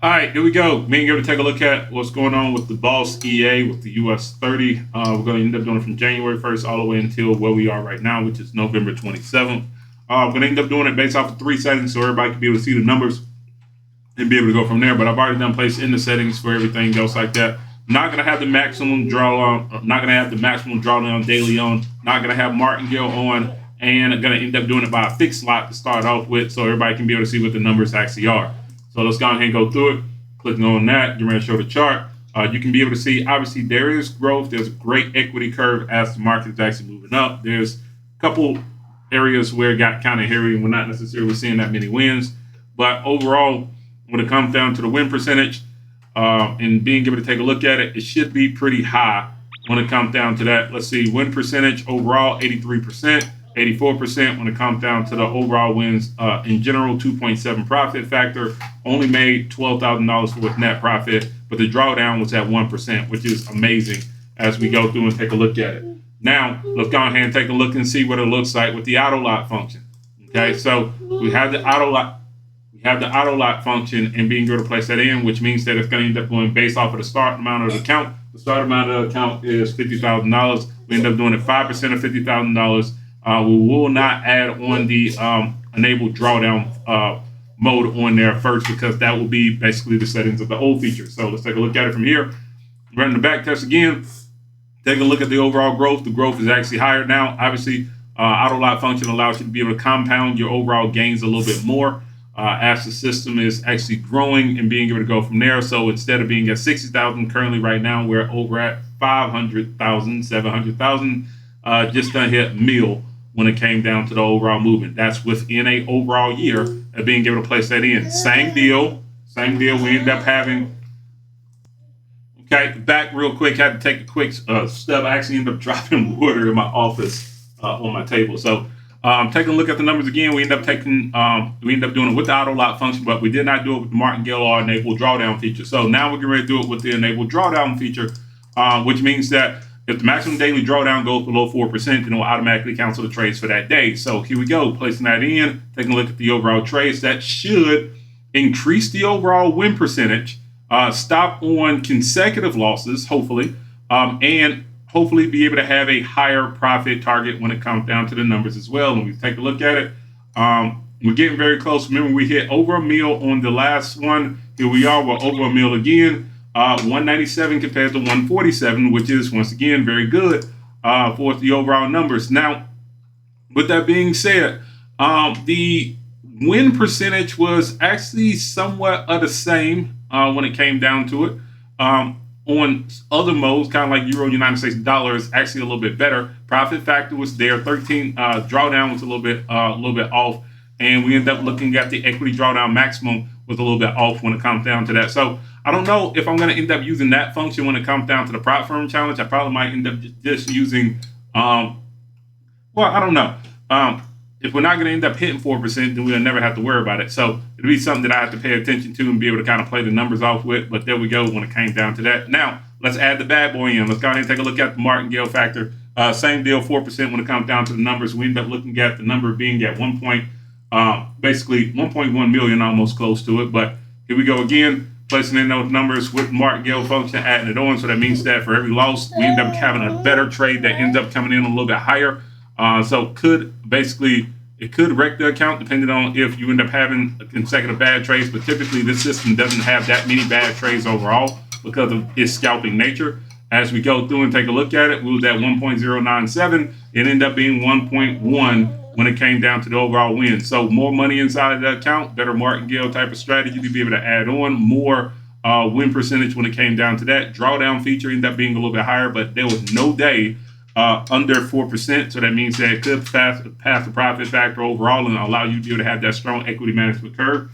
All right, here we go. Me and you to take a look at what's going on with the Boss EA with the US 30. We're going to end up doing it from January 1st all the way until where we are right now, which is November 27th. I'm going to end up doing it based off of 3 settings so everybody can be able to see the numbers and be able to go from there. But I've already done place in the settings for everything else like that. Not going to have the maximum drawdown daily on. Not going to have martingale on. And I'm going to end up doing it by a fixed lot to start off with so everybody can be able to see what the numbers actually are. So let's go ahead and go through it. Clicking on that, you're going to show the chart. You can be able to see, obviously, there is growth. There's a great equity curve as the market is actually moving up. There's a couple areas where it got kind of hairy and we're not necessarily seeing that many wins. But overall, when it comes down to the win percentage and being able to take a look at it, it should be pretty high when it comes down to that. Let's see, win percentage overall, 83%. 84% when it comes down to the overall wins. In general, 2.7 profit factor, only made $12,000 worth net profit, but the drawdown was at 1%, which is amazing as we go through and take a look at it. Now, let's go ahead and take a look and see what it looks like with the auto lot function. Okay, so we have the auto lot function and being able to place that in, which means that it's going to end up going based off of the start amount of the account. The start amount of the account is $50,000. We end up doing it 5% of $50,000. We will not add on the enable drawdown mode on there first because that will be basically the settings of the old feature. So let's take a look at it from here. Running the back test again. Take a look at the overall growth. The growth is actually higher now. Obviously, auto lot function allows you to be able to compound your overall gains a little bit more as the system is actually growing and being able to go from there. So instead of being at 60,000 currently right now, we're over at 500,000, 700,000. Just done hit mil when it came down to the overall movement. That's within a overall year of being able to place that in. Same deal. We end up having, okay, back real quick, had to take a quick step. I actually ended up dropping water in my office on my table. So taking a look at the numbers again, we end up doing it with the auto lot function, but we did not do it with the martingale or enable drawdown feature. So now we're getting ready to do it with the enable drawdown feature, which means that if the maximum daily drawdown goes below 4%, then it will automatically cancel the trades for that day. So here we go, placing that in, taking a look at the overall trades. That should increase the overall win percentage, stop on consecutive losses, hopefully, and hopefully be able to have a higher profit target when it comes down to the numbers as well. And we take a look at it. We're getting very close. Remember, we hit over a mil on the last one. Here we are, we're over a mil again. 197 compared to 147, which is, once again, very good for the overall numbers. Now, with that being said, the win percentage was actually somewhat of the same when it came down to it. On other modes, kind of like Euro, United States dollar, is actually a little bit better. Profit factor was there. 13 drawdown was a little bit off, and we end up looking at the equity drawdown maximum was a little bit off when it comes down to that. So I don't know if I'm going to end up using that function when it comes down to the prop firm challenge. I probably might end up just using, well, I don't know. If we're not going to end up hitting 4%, then we'll never have to worry about it. So it'll be something that I have to pay attention to and be able to kind of play the numbers off with. But there we go when it came down to that. Now, let's add the bad boy in. Let's go ahead and take a look at the martingale factor. Same deal, 4% when it comes down to the numbers. We end up looking at the number being at basically 1.1 million, almost close to it. But here we go again. Placing in those numbers with martingale function, adding it on. So that means that for every loss, we end up having a better trade that ends up coming in a little bit higher. So it could wreck the account depending on if you end up having consecutive bad trades. But typically, this system doesn't have that many bad trades overall because of its scalping nature. As we go through and take a look at it, we was at 1.097. It ended up being 1.1 when it came down to the overall win. So more money inside of the account, better martingale type of strategy to be able to add on, more win percentage when it came down to that. Drawdown feature ended up being a little bit higher, but there was no day under 4%. So that means that it could pass the profit factor overall and allow you to be able to have that strong equity management curve.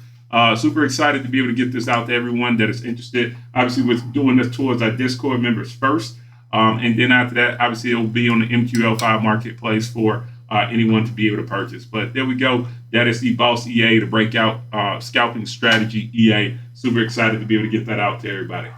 Super excited to be able to get this out to everyone that is interested. Obviously, we're doing this towards our Discord members first. And then after that, obviously, it will be on the MQL5 marketplace for anyone to be able to purchase. But there we go. That is the Boss EA, the breakout scalping strategy EA. Super excited to be able to get that out to everybody.